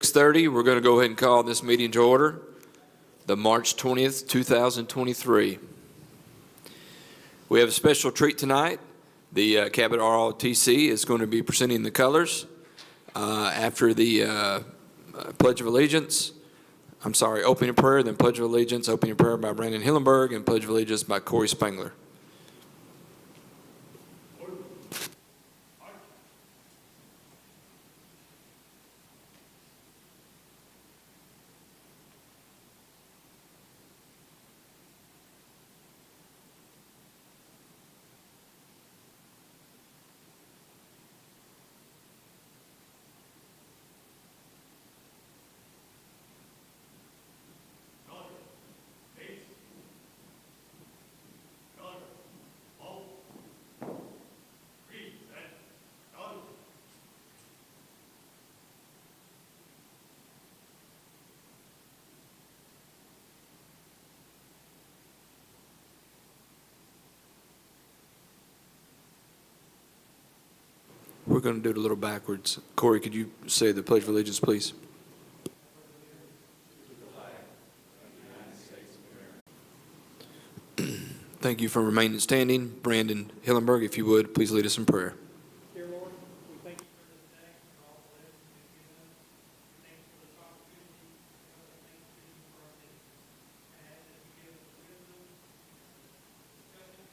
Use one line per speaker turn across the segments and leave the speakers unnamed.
6:30, we're going to go ahead and call this meeting to order, the March 20th, 2023. We have a special treat tonight. The Cabot ROTC is going to be presenting the colors after the Pledge of Allegiance. Opening prayer, then Pledge of Allegiance, opening prayer by Brandon Hillenberg, and Pledge of Allegiance by Corey Spangler. We're going to do it a little backwards. Corey, could you say the Pledge of Allegiance, please? Thank you for remaining standing. Brandon Hillenberg, if you would, please lead us in prayer.
Dear Lord, we thank you for this day and all the blessings you've given us. We thank you for this opportunity to go to Thanksgiving for our city. And ask that you give us the wisdom, discussion,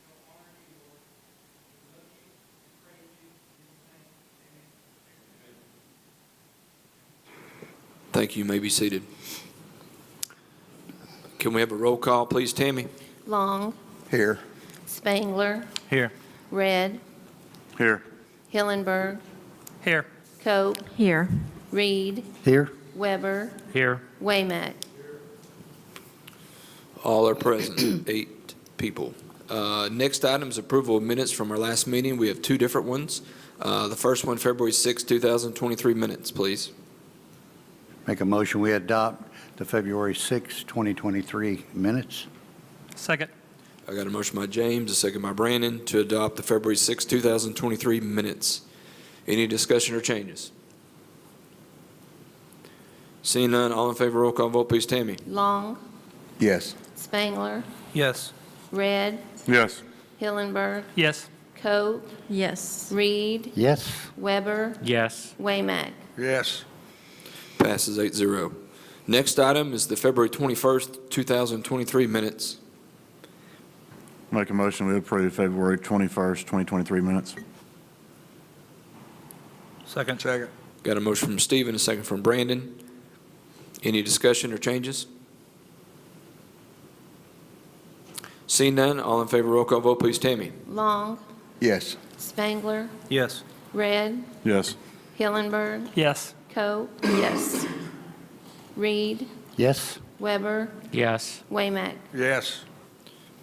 to honor you, Lord. We love you, we praise you, in Jesus' name, amen.
Thank you. You may be seated. Can we have a roll call, please, Tammy?
Long.
Here.
Spangler.
Here.
Red.
Here.
Hillenberg.
Here.
Cope.
Here.
Reed.
Here.
Weber.
Here.
Waymack.
All are present, 8 people. Next item is approval of minutes from our last meeting. We have 2 different ones. The first one, February 6, 2023 minutes, please.
Make a motion we adopt the February 6, 2023 minutes.
Second.
I got a motion by James, a second by Brandon, to adopt the February 6, 2023 minutes. Any discussion or changes? Seeing none, all in favor, roll call vote, please, Tammy.
Long.
Yes.
Spangler.
Yes.
Red.
Yes.
Hillenberg.
Yes.
Cope.
Yes.
Reed.
Yes.
Weber.
Yes.
Waymack.
Yes.
Passes 8-0. Next item is the February 21st, 2023 minutes.
Make a motion we approve February 21st, 2023 minutes.
Second.
Second.
Got a motion from Stephen, a second from Brandon. Any discussion or changes? Seeing none, all in favor, roll call vote, please, Tammy.
Long.
Yes.
Spangler.
Yes.
Red.
Yes.
Hillenberg.
Yes.
Cope.
Yes.
Reed.
Yes.
Weber.
Yes.
Waymack.
Yes.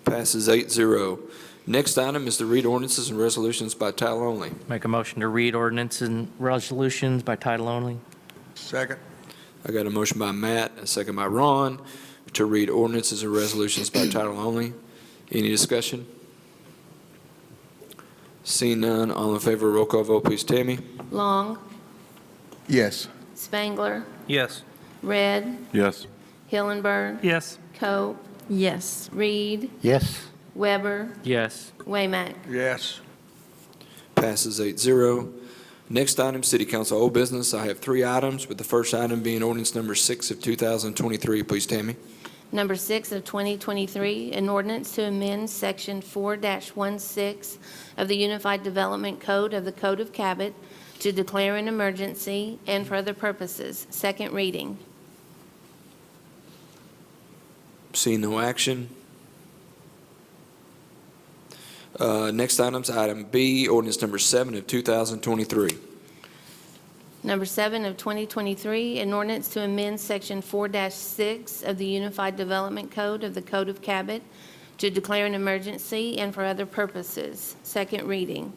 Passes 8-0. Next item is to read ordinances and resolutions by title only.
Make a motion to read ordinances and resolutions by title only.
Second.
I got a motion by Matt, a second by Ron, to read ordinances and resolutions by title only. Any discussion? Seeing none, all in favor, roll call vote, please, Tammy.
Long.
Yes.
Spangler.
Yes.
Red.
Yes.
Hillenberg.
Yes.
Cope.
Yes.
Reed.
Yes.
Weber.
Yes.
Waymack.
Yes.
Passes 8-0. Next item, City Council old business. I have 3 items, with the first item being ordinance number 6 of 2023. Please, Tammy.
Number 6 of 2023, an ordinance to amend Section 4-16 of the Unified Development Code of the Code of Cabot to declare an emergency and for other purposes. Second reading.
Seeing no action. Next item's item B, ordinance number 7 of 2023.
Number 7 of 2023, an ordinance to amend Section 4-6 of the Unified Development Code of the Code of Cabot to declare an emergency and for other purposes. Second reading.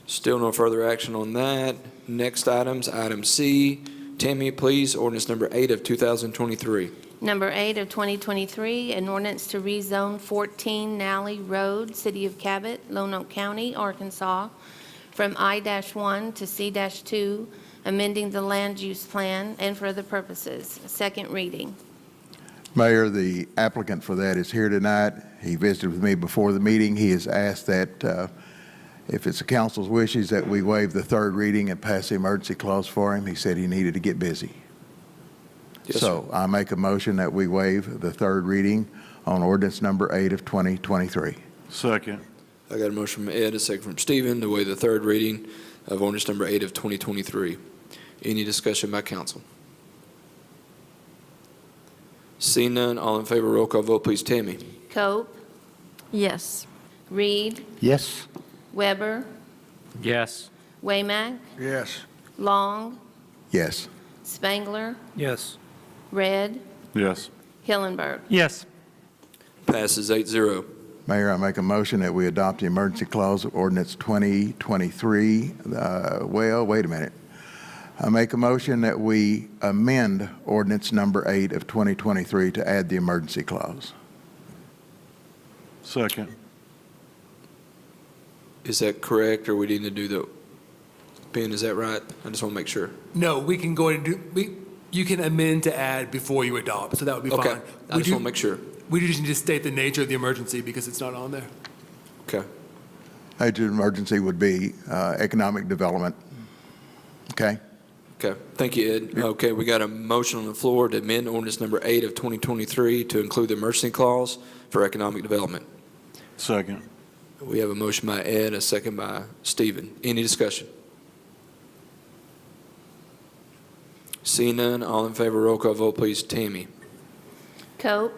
Still no further action on that. Next items, item C. Tammy, please, ordinance number 8 of 2023.
Number 8 of 2023, an ordinance to rezone 14 Nally Road, City of Cabot, Lonoke County, Arkansas, from I-1 to C-2, amending the land use plan and for other purposes. Second reading.
Mayor, the applicant for that is here tonight. He visited with me before the meeting. He has asked that if it's the council's wishes that we waive the third reading and pass the emergency clause for him. He said he needed to get busy.
Yes,
So I make a motion that we waive the third reading on ordinance number 8 of 2023.
Second.
I got a motion from Ed, a second from Stephen, to waive the third reading of ordinance number 8 of 2023. Any discussion by council? Seeing none, all in favor, roll call vote, please. Tammy?
Cope,
Yes.
Reed,
Yes.
Weber,
Yes.
Waymack,
Yes.
Long,
Yes.
Spangler,
Yes.
Red,
Yes.
Hillenberg.
Yes.
Passes 8-0.
Mayor, I make a motion that we adopt the emergency clause of ordinance 2023. Wait a minute. I make a motion that we amend ordinance number 8 of 2023 to add the emergency clause.
Second.
Is that correct, or we need to do the, Ben, is that right? I just want to make sure.
No, we can go ahead and you can amend to add before you adopt, so that would be
Okay,
fine.
I just want to make sure.
We do just need to state the nature of the emergency because it's not on there.
Okay.
Major emergency would be economic development. Okay?
Okay, thank you, Ed. Okay, we got a motion on the floor to amend ordinance number 8 of 2023 to include the emergency clause for economic development.
Second.
We have a motion by Ed, a second by Stephen. Any discussion? Seeing none, all in favor, roll call vote, please. Tammy?
Cope,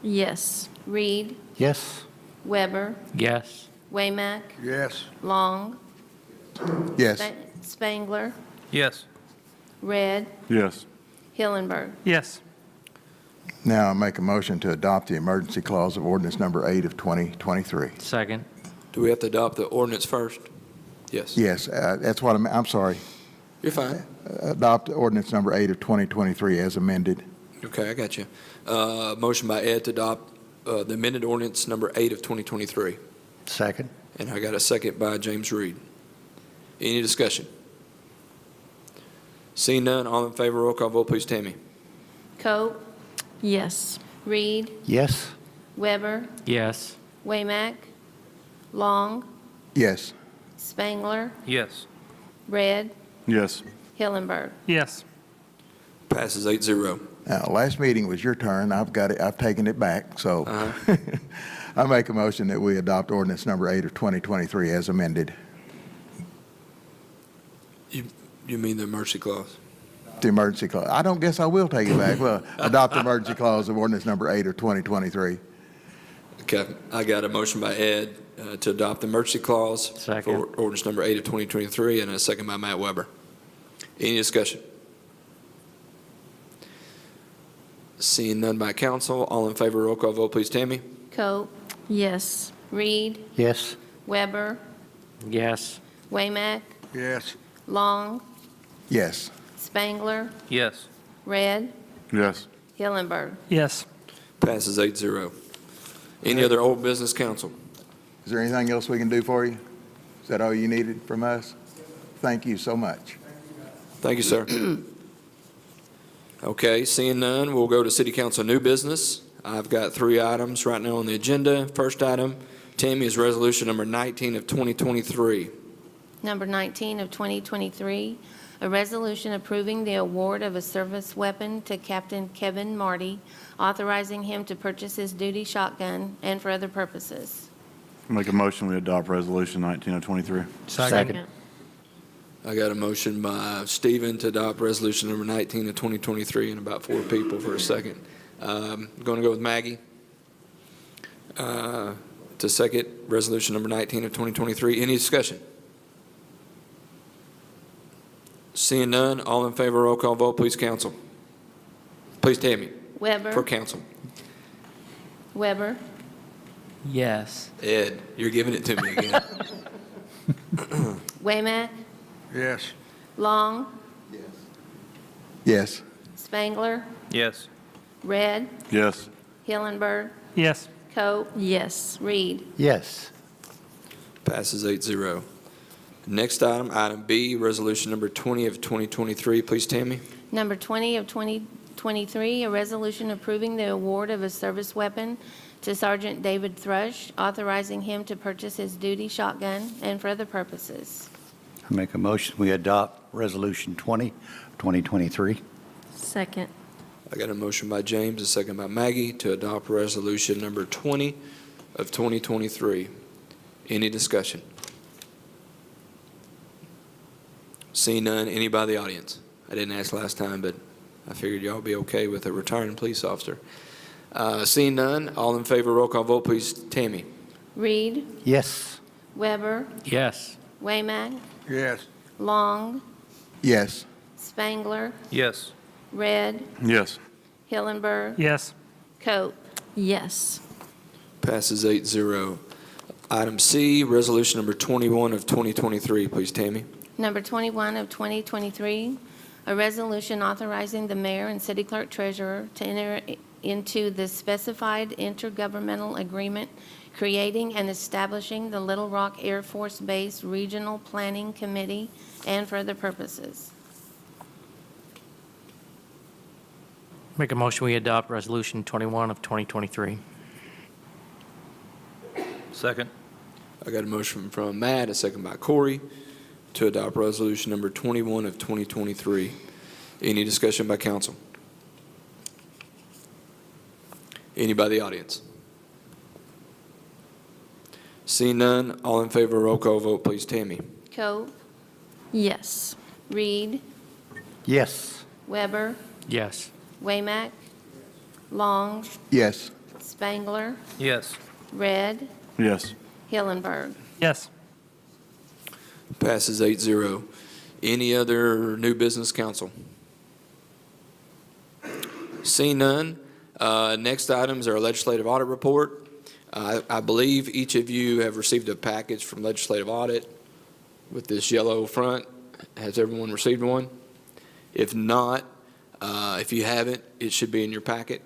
Yes.
Reed,
Yes.
Weber,
Yes.
Waymack,
Yes.
Long,
Yes.
Spangler,
Yes.
Red,
Yes.
Hillenberg.
Yes.
Now I make a motion to adopt the emergency clause of ordinance number 8 of 2023.
Second.
Do we have to adopt the ordinance first? Yes.
Yes, that's what I'm sorry.
You're fine.
Adopt ordinance number 8 of 2023 as amended.
Okay, I got you. Motion by Ed to adopt the amended ordinance number 8 of 2023.
Second.
And I got a second by James Reed. Any discussion? Seeing none, all in favor, roll call vote, please. Tammy?
Cope,
Yes.
Reed,
Yes.
Weber,
Yes.
Waymack, Long,
Yes.
Spangler,
Yes.
Red,
Yes.
Hillenberg.
Yes.
Passes 8-0.
Now, last meeting was your turn. I've taken it back. So I make a motion that we adopt ordinance number 8 of 2023 as amended.
You mean the emergency clause?
The emergency clause. I don't guess I will take it back. Well, adopt the emergency clause of ordinance number 8 of 2023.
Okay, I got a motion by Ed to adopt the emergency clause
Second.
for ordinance number 8 of 2023, and a second by Matt Weber. Any discussion? Seeing none by council, all in favor, roll call vote, please. Tammy?
Cope,
Yes.
Reed,
Yes.
Weber,
Yes.
Waymack,
Yes.
Long,
Yes.
Spangler,
Yes.
Red,
Yes.
Hillenberg.
Yes.
Passes 8-0. Any other old business, council?
Is there anything else we can do for you? Is that all you needed from us? Thank you so much.
Thank you, sir. Okay, seeing none, we'll go to city council new business. I've got 3 items right now on the agenda. First item, Tammy, is resolution number 19 of 2023.
Number 19 of 2023, a resolution approving the award of a service weapon to Captain Kevin Marty, authorizing him to purchase his duty shotgun and for other purposes.
Make a motion, we adopt resolution 19 of 23.
Second.
I got a motion by Stephen to adopt resolution number 19 of 2023, and about 4 people for a second. Going to go with Maggie to second resolution number 19 of 2023. Any discussion? Seeing none, all in favor, roll call vote, please, council. Please, Tammy, for
Weber,
council.
Weber,
Yes.
Ed, you're giving it to me again.
Waymack,
Yes.
Long,
Yes.
Spangler,
Yes.
Red,
Yes.
Hillenberg,
Yes.
Cope,
Yes.
Reed.
Yes.
Passes 8-0. Next item, item B, resolution number 20 of 2023. Please, Tammy.
Number 20 of 2023, a resolution approving the award of a service weapon to Sergeant David Thrush, authorizing him to purchase his duty shotgun and for other purposes.
I make a motion, we adopt Resolution 20, 2023.
Second.
I got a motion by James, a second by Maggie, to adopt resolution number 20 of 2023. Any discussion? Seeing none, anybody in the audience? I didn't ask last time, but I figured y'all would be okay with a retiring police officer. Seeing none, all in favor, roll call vote, please. Tammy?
Reed,
Yes.
Weber,
Yes.
Waymack,
Yes.
Long,
Yes.
Spangler,
Yes.
Red,
Yes.
Hillenberg,
Yes.
Cope.
Yes.
Passes 8-0. Item C, resolution number 21 of 2023. Please, Tammy.
Number 21 of 2023, a resolution authorizing the mayor and city clerk treasurer to enter into the specified intergovernmental agreement creating and establishing the Little Rock Air Force Base Regional Planning Committee and for other purposes.
Make a motion, we adopt resolution 21 of 2023.
Second.
I got a motion from Matt, a second by Corey, to adopt resolution number 21 of 2023. Any discussion by council? Anybody in the audience? Seeing none, all in favor, roll call vote, please. Tammy?
Cope,
Yes.
Reed,
Yes.
Weber,
Yes.
Waymack, Long,
Yes.
Spangler,
Yes.
Red,
Yes.
Hillenberg.
Yes.
Passes 8-0. Any other new business, council? Seeing none, next item is our legislative audit report. I believe each of you have received a package from legislative audit with this yellow front. Has everyone received one? If not, if you haven't, it should be in your packet.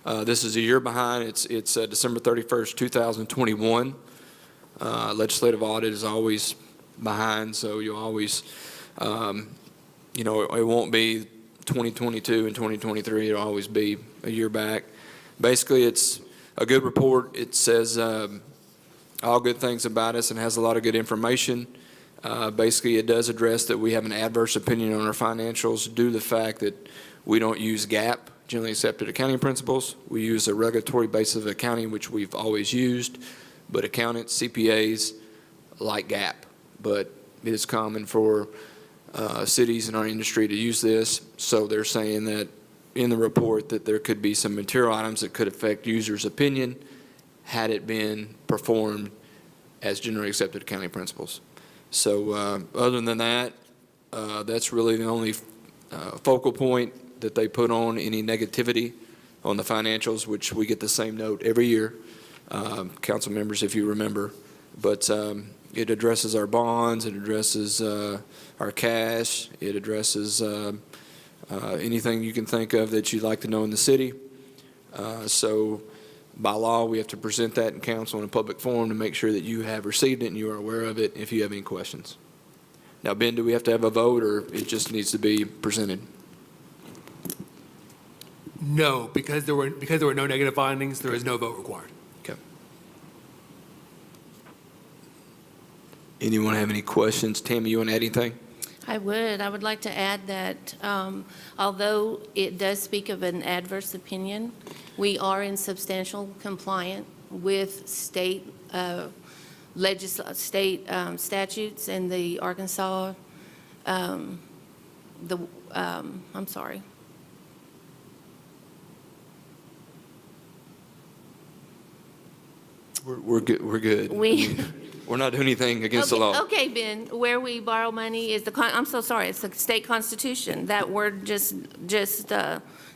This is a year behind. It's December 31st, 2021. Legislative audit is always behind, so you'll always, it won't be 2022 and 2023. It'll always be a year back. Basically, it's a good report. It says all good things about us and has a lot of good information. Basically, it does address that we have an adverse opinion on our financials due to the fact that we don't use GAAP, generally accepted accounting principles. We use a regulatory basis of accounting, which we've always used, but accountants, CPAs, like GAAP. But it is common for cities in our industry to use this, so they're saying that in the report that there could be some material items that could affect users' opinion had it been performed as generally accepted accounting principles. So other than that, that's really the only focal point that they put on any negativity on the financials, which we get the same note every year, council members, if you remember. But it addresses our bonds, it addresses our cash, it addresses anything you can think of that you'd like to know in the city. So by law, we have to present that in council in a public forum to make sure that you have received it and you are aware of it if you have any questions. Now, Ben, do we have to have a vote, or it just needs to be presented?
No, because there were no negative findings, there is no vote required.
Okay. Anyone have any questions? Tammy, you want to add anything?
I would like to add that although it does speak of an adverse opinion, we are in substantial compliance with state statutes and the Arkansas, I'm sorry.
We're good. We're good. We're not doing anything against the law.
Okay, Ben, where we borrow money is I'm so sorry, it's the state constitution. That word just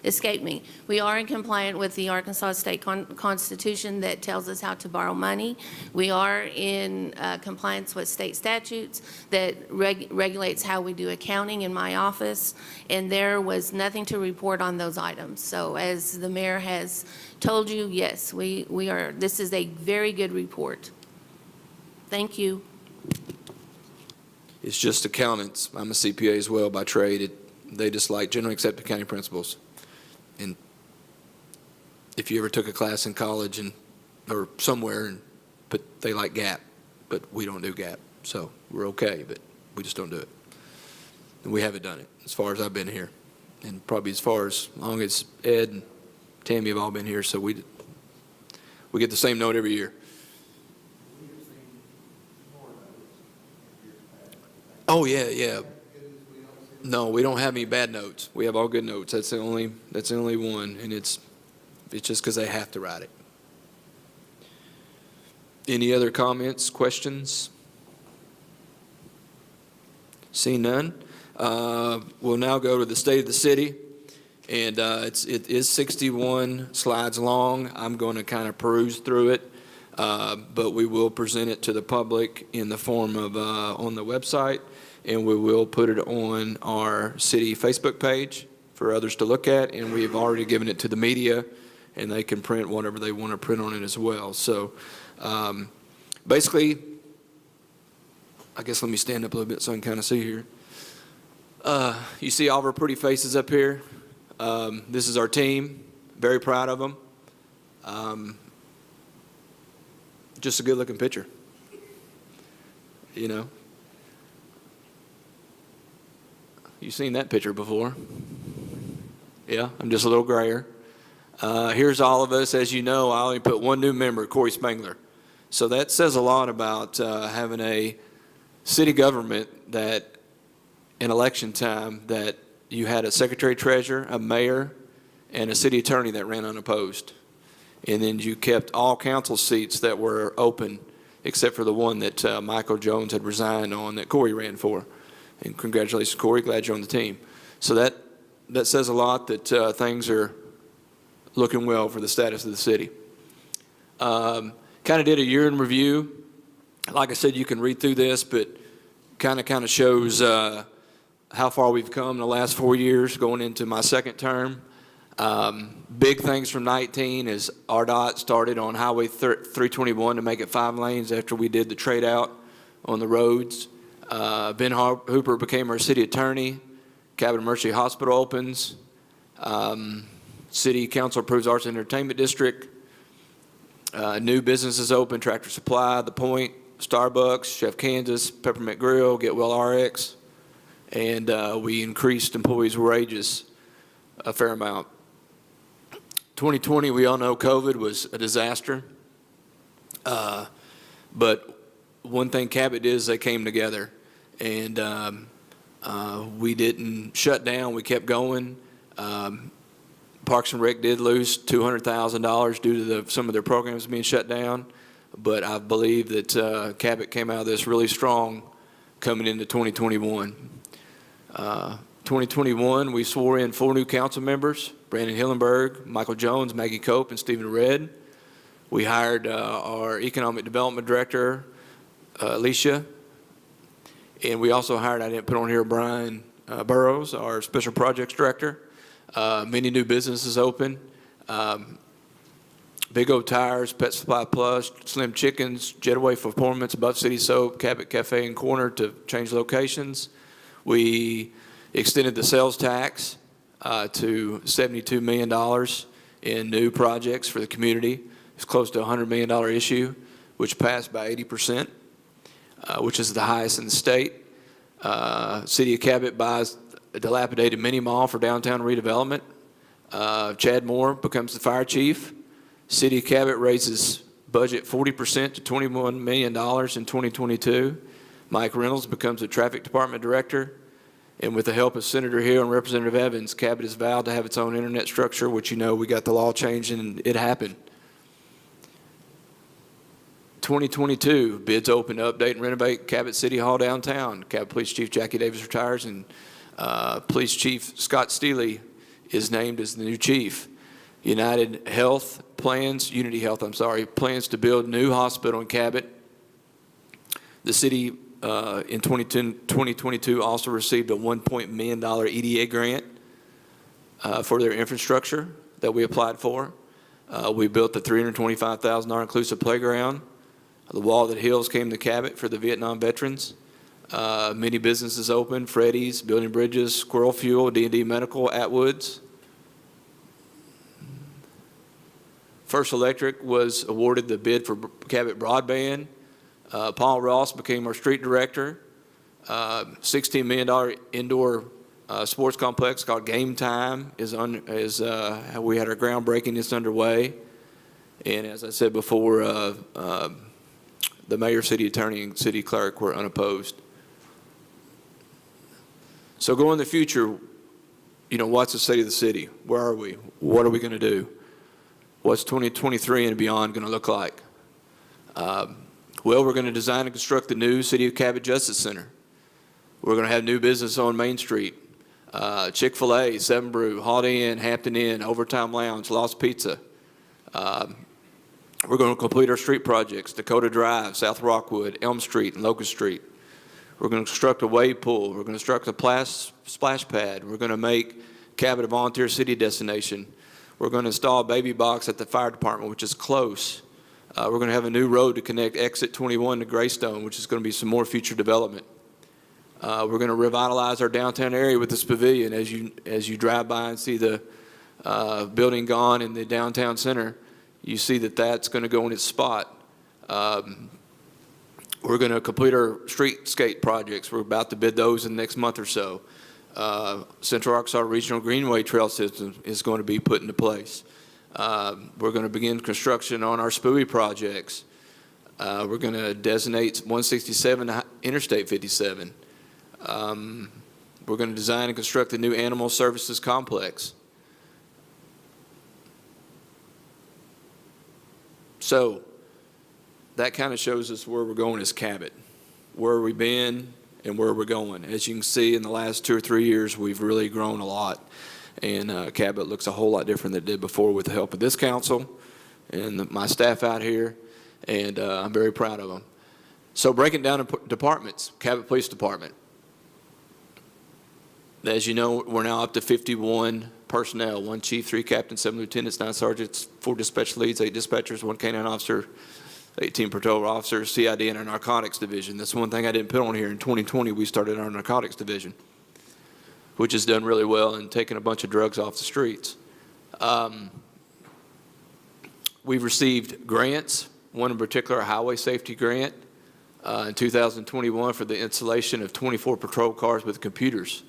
escaped me. We are in compliance with the Arkansas State Constitution that tells us how to borrow money. We are in compliance with state statutes that regulates how we do accounting in my office, and there was nothing to report on those items. So as the mayor has told you, yes, we are, this is a very good report. Thank you.
It's just accountants. I'm a CPA as well by trade. They just like generally accepted accounting principles. And if you ever took a class in college or somewhere, but they like GAAP, but we don't do GAAP. So we're okay, but we just don't do it. And we haven't done it as far as I've been here. And probably as long as Ed and Tammy have all been here, so we get the same note every year. Oh, yeah. No, we don't have any bad notes. We have all good notes. That's the only one, and it's just because they have to write it. Any other comments, questions? Seeing none, we'll now go to the state of the city, and it is 61 slides long. I'm going to kind of peruse through it, but we will present it to the public in the form of on the website, and we will put it on our city Facebook page for others to look at, and we have already given it to the media, and they can print whatever they want to print on it as well. So basically, I guess let me stand up a little bit so I can kind of see here. You see all of our pretty faces up here. This is our team. Very proud of them. Just a good-looking picture. You know. You've seen that picture before. Yeah, I'm just a little grayer. Here's all of us. As you know, I only put one new member, Corey Spangler. So that says a lot about having a city government that in election time that you had a secretary-treasurer, a mayor, and a city attorney that ran unopposed. And then you kept all council seats that were open except for the one that Michael Jones had resigned on that Corey ran for. And congratulations, Corey. Glad you're on the team. So that says a lot that things are looking well for the status of the city. Kind of did a year in review. Like I said, you can read through this, but kind of shows how far we've come in the last 4 years going into my second term. Big things from 19 is RDOT started on Highway 321 to make it 5 lanes after we did the trade out on the roads. Ben Hooper became our city attorney. Cabot Emergency Hospital opens. City Council approves Arts and Entertainment District. New businesses open, Tractor Supply, The Point, Starbucks, Chef Kansas, Peppermint Grill, Get Well RX. And we increased employees' wages a fair amount. 2020, we all know COVID was a disaster. But one thing Cabot did is they came together. And we didn't shut down. We kept going. Parks and Rec did lose $200,000 due to some of their programs being shut down. But I believe that Cabot came out of this really strong coming into 2021. 2021, we swore in 4 new council members, Brandon Hillenberg, Michael Jones, Maggie Cope, and Stephen Redd. We hired our Economic Development Director, Alicia. And we also hired, I didn't put on here, Brian Burrows, our Special Projects Director. Many new businesses open. Big O Tires, Pet Supply Plus, Slim Chickens, Jetaway Performance, Buff City Soap, Cabot Cafe and Corner to change locations. We extended the sales tax to $72 million in new projects for the community. It's close to a $100 million issue, which passed by 80%, which is the highest in the state. City of Cabot buys a dilapidated mini mall for downtown redevelopment. Chad Moore becomes the fire chief. City of Cabot raises budget 40% to $21 million in 2022. Mike Reynolds becomes the traffic department director. And with the help of Senator Hill and Representative Evans, Cabot has vowed to have its own internet structure, which you know we got the law changed and it happened. 2022, bids open to update and renovate Cabot City Hall downtown. Cabot Police Chief Jackie Davis retires and Police Chief Scott Steele is named as the new chief. Unity Health plans to build a new hospital in Cabot. The city in 2022 also received a $1 million EDA grant for their infrastructure that we applied for. We built the $325,000 inclusive playground. The Wall That Heals came to Cabot for the Vietnam veterans. Many businesses open: Freddy's, Building Bridges, Squirrel Fuel, D&D Medical, Atwoods. First Electric was awarded the bid for Cabot Broadband. Paul Ross became our street director. $16 million indoor sports complex called Game Time we had our groundbreaking. It's underway. And as I said before, the mayor, city attorney, and city clerk were unopposed. So going in the future, what's the state of the city? Where are we? What are we going to do? What's 2023 and beyond going to look like? Well, we're going to design and construct the new City of Cabot Justice Center. We're going to have new business on Main Street. Chick-fil-A, Seven Brew, Holiday Inn, Hampton Inn, Overtime Lounge, Lost Pizza. We're going to complete our street projects: Dakota Drive, South Rockwood, Elm Street, and Locust Street. We're going to construct a wave pool. We're going to construct a splash pad. We're going to make Cabot a volunteer city destination. We're going to install a baby box at the fire department, which is close. We're going to have a new road to connect Exit 21 to Greystone, which is going to be some more future development. We're going to revitalize our downtown area with this pavilion. As you drive by and see the building gone in the downtown center, you see that that's going to go in its spot. We're going to complete our streetscape projects. We're about to bid those in the next month or so. Central Arkansas Regional Greenway Trail System is going to be put into place. We're going to begin construction on our SPUI projects. We're going to designate 167 to Interstate 57. We're going to design and construct the new Animal Services Complex. So that kind of shows us where we're going as Cabot, where we've been and where we're going. As you can see, in the last 2 or 3 years, we've really grown a lot. And Cabot looks a whole lot different than it did before with the help of this council and my staff out here. And I'm very proud of them. So breaking down departments: Cabot Police Department. As you know, we're now up to 51 personnel: 1 chief, 3 captains, 7 lieutenants, 9 sergeants, 4 dispatch leads, 8 dispatchers, 1 canine officer, 18 patrol officers, CID, and our narcotics division. That's one thing I didn't put on here. In 2020, we started our narcotics division, which has done really well in taking a bunch of drugs off the streets. We've received grants, one in particular, a highway safety grant in 2021 for the installation of 24 patrol cars with computers.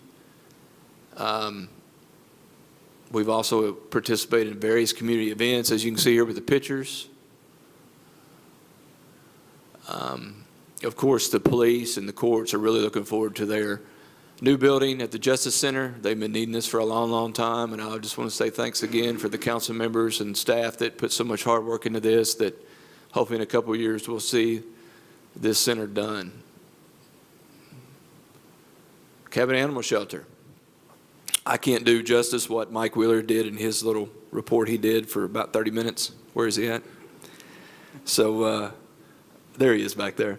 We've also participated in various community events, as you can see here with the pictures. Of course, the police and the courts are really looking forward to their new building at the Justice Center. They've been needing this for a long, long time, and I just want to say thanks again for the council members and staff that put so much hard work into this, that hopefully in a couple of years we'll see this center done. Cabot Animal Shelter. I can't do justice what Mike Wheeler did in his little report he did for about 30 minutes. Where is he at? So there he is back there.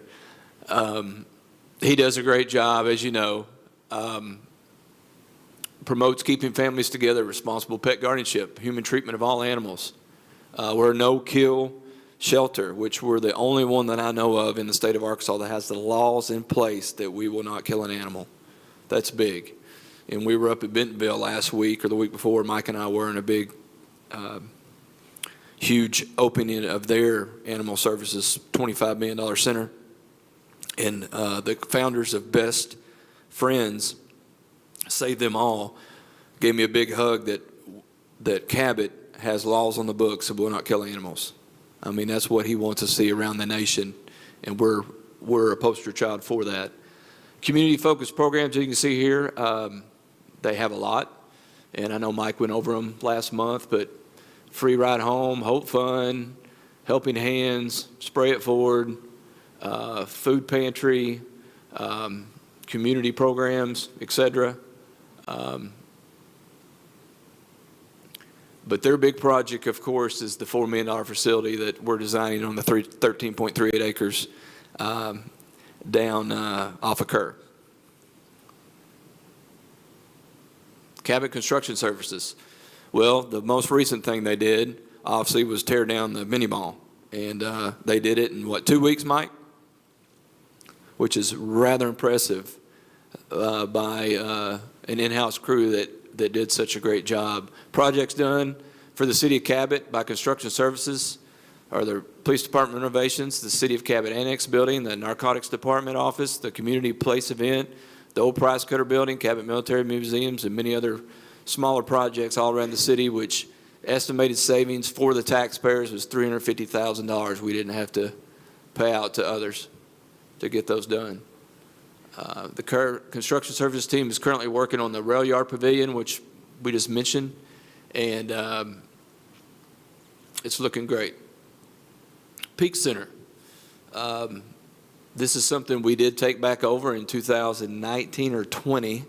He does a great job, as you know. Promotes keeping families together, responsible pet guardianship, human treatment of all animals. We're a no-kill shelter, which we're the only one that I know of in the state of Arkansas that has the laws in place that we will not kill an animal. That's big. And we were up at Bentonville last week or the week before. Mike and I were in a big, huge opening of their animal services $25 million center. And the founders of Best Friends, Save Them All, gave me a big hug that Cabot has laws on the books that will not kill animals. I mean, that's what he wants to see around the nation, and we're a poster child for that. Community-focused programs, you can see here, they have a lot, and I know Mike went over them last month, but Free Ride Home, Hope Fund, Helping Hands, Spray It Forward, food pantry, community programs, etc. But their big project, of course, is the $4 million facility that we're designing on the 13.38 acres down off of Kerr. Cabot Construction Services. Well, the most recent thing they did, obviously, was tear down the mini mall. And they did it in, what, 2 weeks, Mike? which is rather impressive by an in-house crew that did such a great job. Projects done for the City of Cabot by Construction Services are the Police Department renovations, the City of Cabot Annex Building, the Narcotics Department Office, the Community Place Event, the Old Price Cutter Building, Cabot Military Museums, and many other smaller projects all around the city, which estimated savings for the taxpayers was $350,000 we didn't have to pay out to others to get those done. The construction services team is currently working on the rail yard pavilion, which we just mentioned, and it's looking great. Peak Center. This is something we did take back over in 2019 or 20.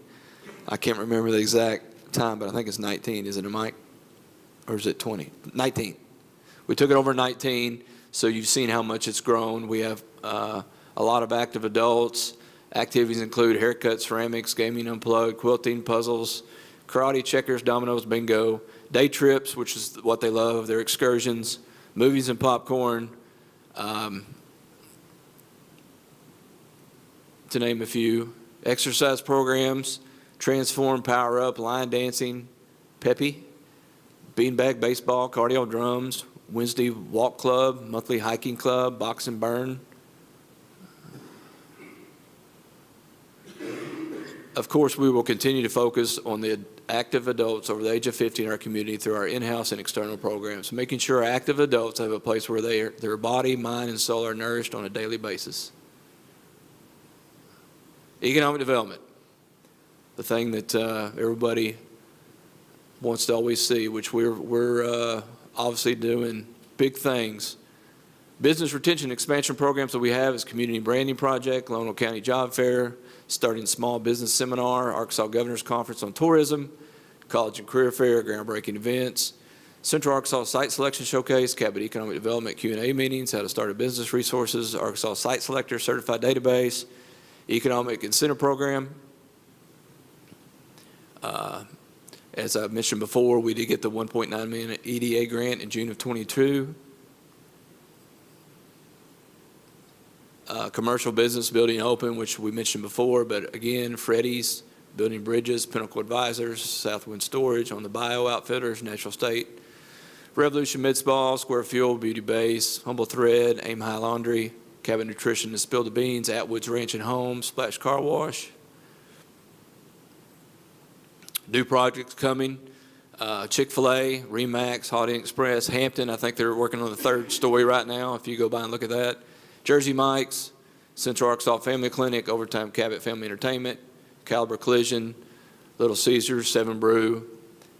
I can't remember the exact time, but I think it's 19, isn't it, Mike? Or is it 20? 19. We took it over in 19, so you've seen how much it's grown. We have a lot of active adults. Activities include haircuts, ceramics, gaming unplugged, quilting, puzzles, karate, checkers, dominoes, bingo, day trips, which is what they love, their excursions, movies and popcorn, to name a few. Exercise programs, transform, power up, line dancing, peppy, beanbag baseball, cardio drums, Wednesday walk club, monthly hiking club, box and burn. Of course, we will continue to focus on the active adults over the age of 50 in our community through our in-house and external programs, making sure our active adults have a place where their body, mind, and soul are nourished on a daily basis. Economic development, the thing that everybody wants to always see, which we're obviously doing big things. Business retention expansion programs that we have is Community Branding Project, Lonoke County Job Fair, Starting Small Business Seminar, Arkansas Governor's Conference on Tourism, College and Career Fair, groundbreaking events, Central Arkansas Site Selection Showcase, Cabot Economic Development Q&A meetings, How to Start a Business Resources, Arkansas Site Selector Certified Database, Economic Incentive Program. As I mentioned before, we did get the $1.9 million EDA grant in June of 22. Commercial business building open, which we mentioned before, but again, Freddy's, Building Bridges, Pinnacle Advisors, Southwind Storage, On the Bio Outfitters, Natural State, Revolution Mid-Spa, Square Fuel, Beauty Base, Humble Thread, Aim High Laundry, Cabot Nutrition and Spill the Beans, Atwood's Ranch and Home, Splash Car Wash. New projects coming, Chick-fil-A, Remax, Holiday Inn Express, Hampton. I think they're working on the third story right now, if you go by and look at that. Jersey Mike's, Central Arkansas Family Clinic, Overtime Cabot Family Entertainment, Caliber Collision, Little Caesars, Seven Brew,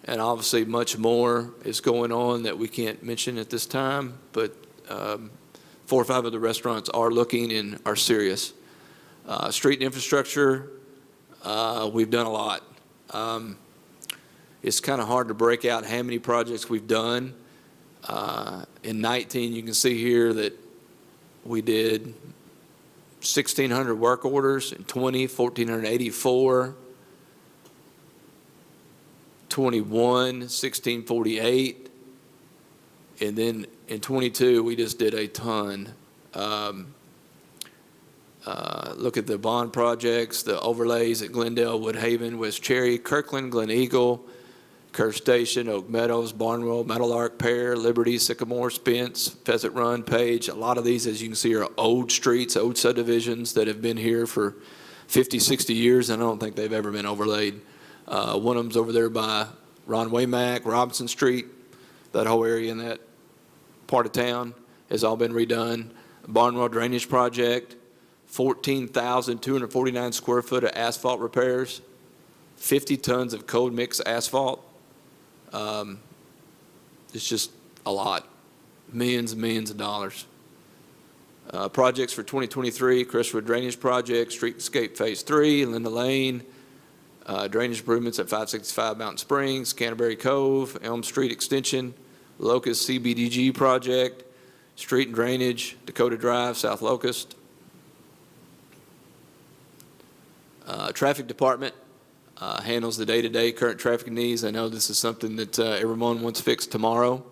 and obviously much more is going on that we can't mention at this time, but 4 or 5 of the restaurants are looking and are serious. Street infrastructure, we've done a lot. It's kind of hard to break out how many projects we've done. In 19, you can see here that we did 1,600 work orders. In 20, 1,484. 21, 1,648. And then in 22, we just did a ton. Look at the bond projects, the overlays at Glendale, Woodhaven, West Cherry, Kirkland, Glen Eagle, Kerr Station, Oak Meadows, Barnwell, Meadowlark, Pear, Liberty, Sycamore, Spence, Pheasant Run, Page. A lot of these, as you can see, are old streets, old subdivisions that have been here for 50, 60 years, and I don't think they've ever been overlaid. One of them's over there by Ron Waymack, Robinson Street. That whole area in that part of town has all been redone. Barnwell Drainage Project, 14,249 square foot of asphalt repairs, 50 tons of cold mix asphalt. It's just a lot, millions and millions of dollars. Projects for 2023, Crestwood Drainage Project, Streetscape Phase 3, Linda Lane, drainage improvements at 565 Mountain Springs, Canterbury Cove, Elm Street Extension, Locust CBDG Project, Street and Drainage, Dakota Drive, South Locust. Traffic Department handles the day-to-day current traffic needs. I know this is something that everyone wants fixed tomorrow.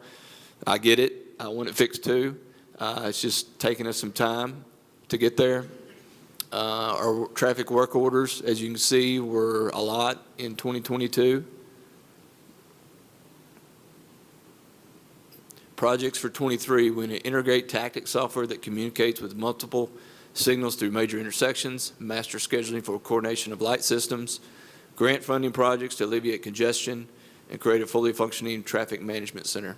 I get it. I want it fixed too. It's just taking us some time to get there. Our traffic work orders, as you can see, were a lot in 2022. Projects for 23, we're going to integrate tactic software that communicates with multiple signals through major intersections, master scheduling for coordination of light systems, grant funding projects to alleviate congestion, and create a fully functioning traffic management center.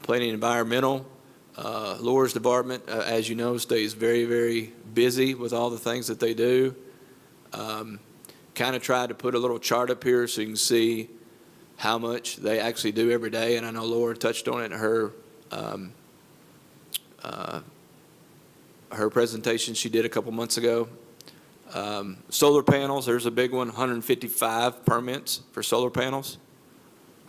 Planning and environmental, Laura's department, as you know, stays very, very busy with all the things that they do. Kind of tried to put a little chart up here so you can see how much they actually do every day, and I know Laura touched on it in her presentation she did a couple months ago. Solar panels, there's a big one, 155 permits for solar panels.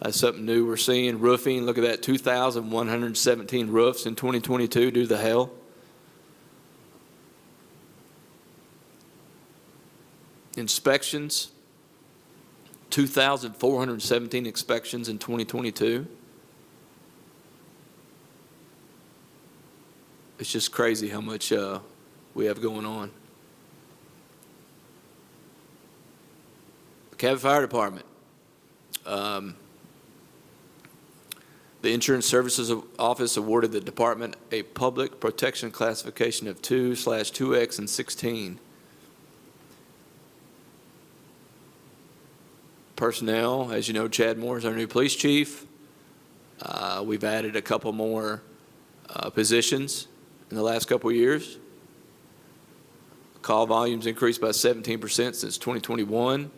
That's something new we're seeing. Roofing, look at that, 2,117 roofs in 2022 due to the hail. Inspections, 2,417 inspections in 2022. It's just crazy how much we have going on. The Cabot Fire Department. The Insurance Services Office awarded the department a public protection classification of 2/2X and 16. Personnel, as you know, Chad Moore is our new police chief. We've added a couple more positions in the last couple of years. Call volumes increased by 17% since 2021.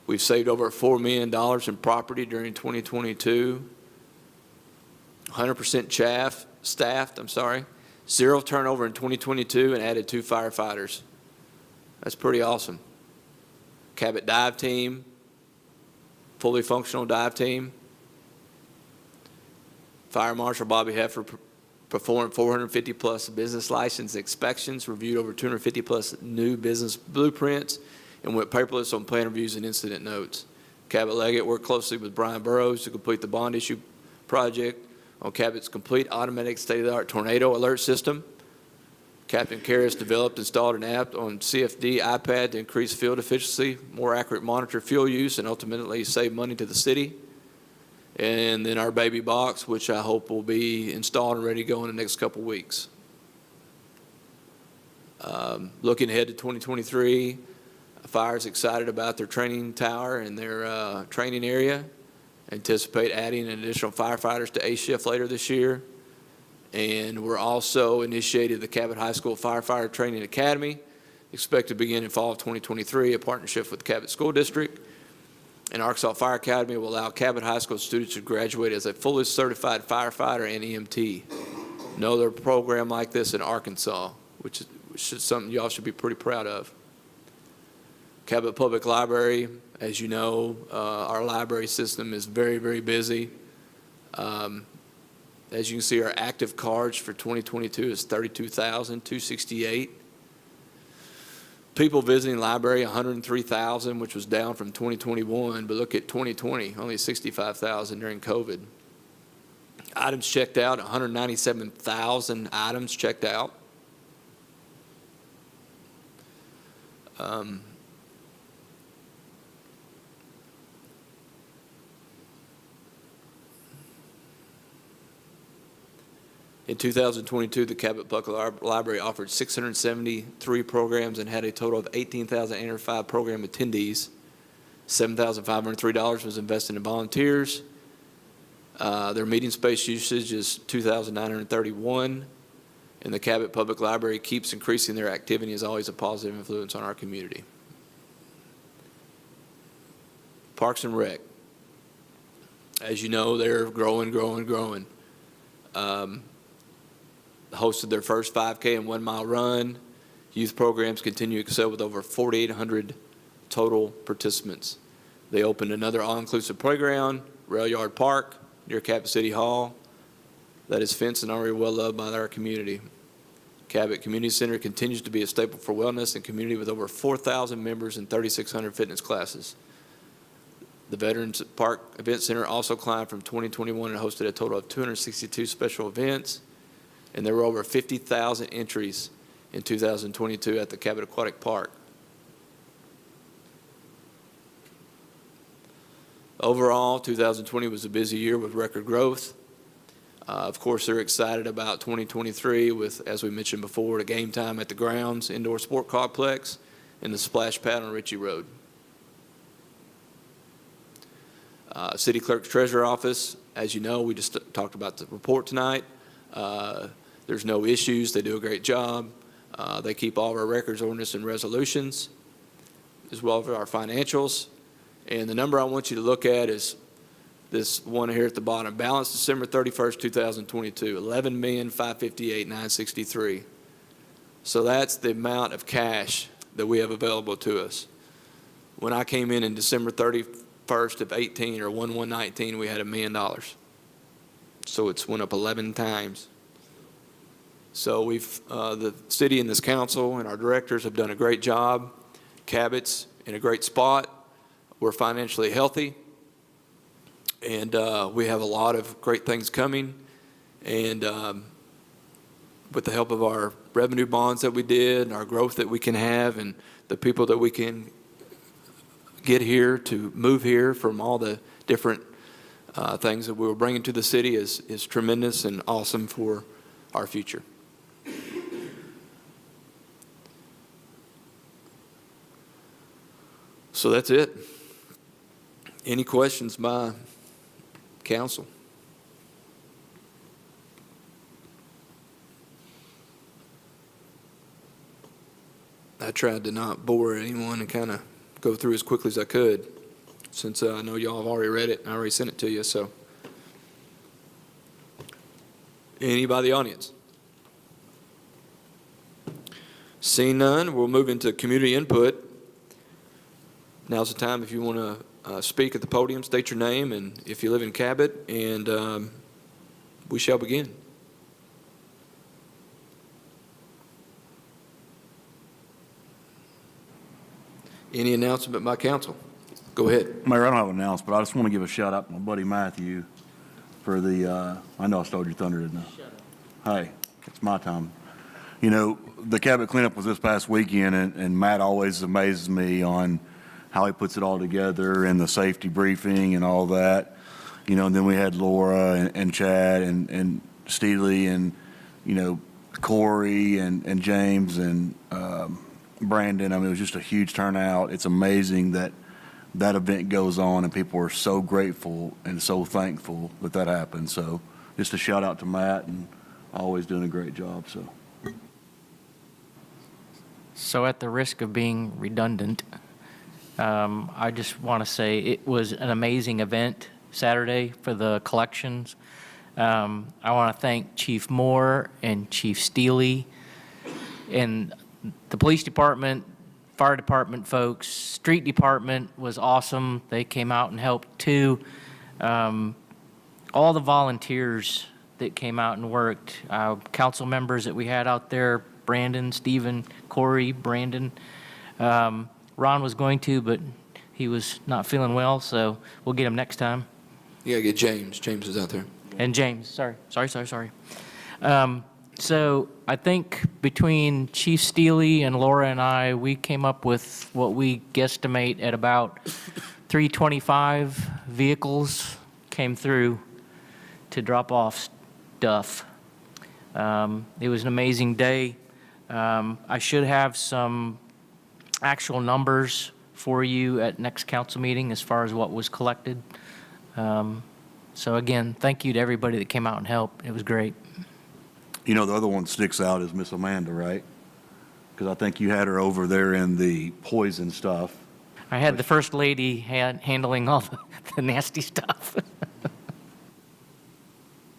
We've saved over $4 million in property during 2022. 100% staffed, zero turnover in 2022, and added 2 firefighters. That's pretty awesome. Cabot dive team, fully functional dive team. Fire Marshal Bobby Heffer performed 450 plus business license inspections, reviewed over 250 plus new business blueprints, and went paperless on plan reviews and incident notes. Cabot Leggett worked closely with Brian Burrows to complete the bond issue project on Cabot's complete automatic state-of-the-art tornado alert system. Captain Karras developed and installed an app on CFD iPad to increase field efficiency, more accurate monitor fuel use, and ultimately save money to the city. And then our baby box, which I hope will be installed and ready to go in the next couple weeks. Looking ahead to 2023, Fire's excited about their training tower and their training area. Anticipate adding an additional firefighters to A shift later this year. And we're also initiated the Cabot High School Firefighter Training Academy. Expect to begin in fall of 2023, a partnership with the Cabot School District. And Arkansas Fire Academy will allow Cabot High School students to graduate as a fully certified firefighter and EMT. No other program like this in Arkansas, which is something y'all should be pretty proud of. Cabot Public Library, as you know, our library system is very, very busy. As you can see, our active cards for 2022 is 32,268. People visiting the library, 103,000, which was down from 2021, but look at 2020, only 65,000 during COVID. Items checked out, 197,000 items checked out. In 2022, the Cabot Public Library offered 673 programs and had a total of 18,805 program attendees. $7,503 was invested in volunteers. Their meeting space usage is 2,931, and the Cabot Public Library keeps increasing their activity, is always a positive influence on our community. Parks and Rec. As you know, they're growing. Hosted their first 5K and 1 mile run. Youth programs continue to excel with over 4,800 total participants. They opened another all-inclusive playground, Rail Yard Park, near Cabot City Hall, that is fenced and already well loved by our community. Cabot Community Center continues to be a staple for wellness and community with over 4,000 members and 3,600 fitness classes. The Veterans Park Event Center also climbed from 2021 and hosted a total of 262 special events. and there were over 50,000 entries in 2022 at the Cabot Aquatic Park. Overall, 2020 was a busy year with record growth. Of course, they're excited about 2023 with, as we mentioned before, the game time at the grounds, indoor sport complex, and the splash pad on Ritchie Road. City Clerk's Treasurer Office, as you know, we just talked about the report tonight. There's no issues. They do a great job. They keep all of our records, ordinance, and resolutions, as well as our financials. And the number I want you to look at is this one here at the bottom. Balance December 31st, 2022, $11,558,963. So that's the amount of cash that we have available to us. When I came in December 31st of 18 or 1/1/19, we had $1 million. So it's went up 11 times. So we've, the city and this council and our directors have done a great job. Cabot's in a great spot. We're financially healthy, and we have a lot of great things coming. And with the help of our revenue bonds that we did, and our growth that we can have, and the people that we can get here to move here from all the different things that we were bringing to the city is tremendous and awesome for our future. So that's it. Any questions by council? I tried to not bore anyone and kind of go through as quickly as I could, since I know y'all have already read it and I already sent it to you. So, anybody in the audience? Seeing none, we'll move into community input. Now's the time if you want to speak at the podium, state your name, and if you live in Cabot, and we shall begin. Any announcement by council? Go ahead.
Mayor, I don't have an announcement, but I just want to give a shout out to my buddy Matthew for the, I know I stole your thunder, didn't I? Hey, it's my time. You know, the Cabot cleanup was this past weekend, and Matt always amazes me on how he puts it all together and the safety briefing and all that. You know, and then we had Laura and Chad and Steely and, you know, Corey and James and Brandon. I mean, it was just a huge turnout. It's amazing that that event goes on and people are so grateful and so thankful that that happened. So just a shout out to Matt, and always doing a great job.
So at the risk of being redundant, I just want to say it was an amazing event Saturday for the collections. I want to thank Chief Moore and Chief Steely and the police department, fire department folks. Street department was awesome. They came out and helped too. All the volunteers that came out and worked, council members that we had out there, Brandon, Stephen, Corey, Brandon. Ron was going to, but he was not feeling well, so we'll get him next time.
You gotta get James. James is out there.
And James, sorry. So I think between Chief Steely and Laura and I, we came up with what we guesstimate at about 325 vehicles came through to drop off stuff. It was an amazing day. I should have some actual numbers for you at next council meeting as far as what was collected. So again, thank you to everybody that came out and helped. It was great.
You know, the other one sticks out is Miss Amanda, right? Because I think you had her over there in the poison stuff.
I had the first lady handling all the nasty stuff.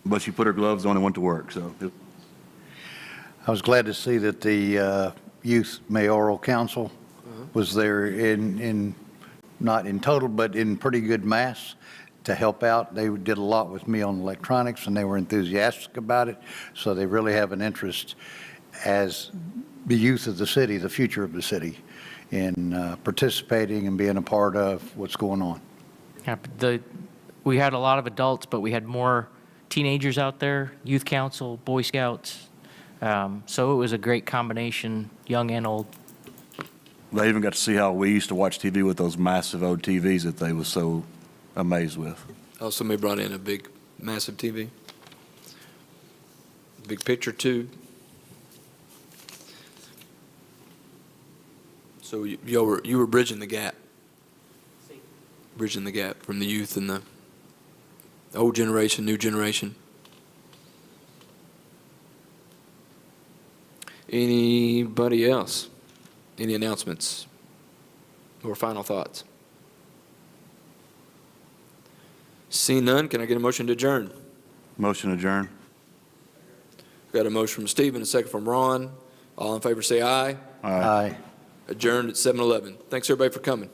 But she put her gloves on and went to work, so.
I was glad to see that the Youth Mayoral Council was there in, not in total, but in pretty good mass to help out. They did a lot with me on electronics, and they were enthusiastic about it. So they really have an interest as the youth of the city, the future of the city, in participating and being a part of what's going on.
Yeah, we had a lot of adults, but we had more teenagers out there, youth council, Boy Scouts. So it was a great combination, young and old.
They even got to see how we used to watch TV with those massive old TVs that they was so amazed with.
Oh, somebody brought in a big, massive TV. Big picture too. So you were bridging the gap. Bridging the gap from the youth and the old generation, new generation. Anybody else? Any announcements or final thoughts? Seeing none, can I get a motion to adjourn?
Motion adjourned.
Got a motion from Stephen, a second from Ron. All in favor say aye.
All right.
Aye.
Adjourned at 7:11. Thanks everybody for coming.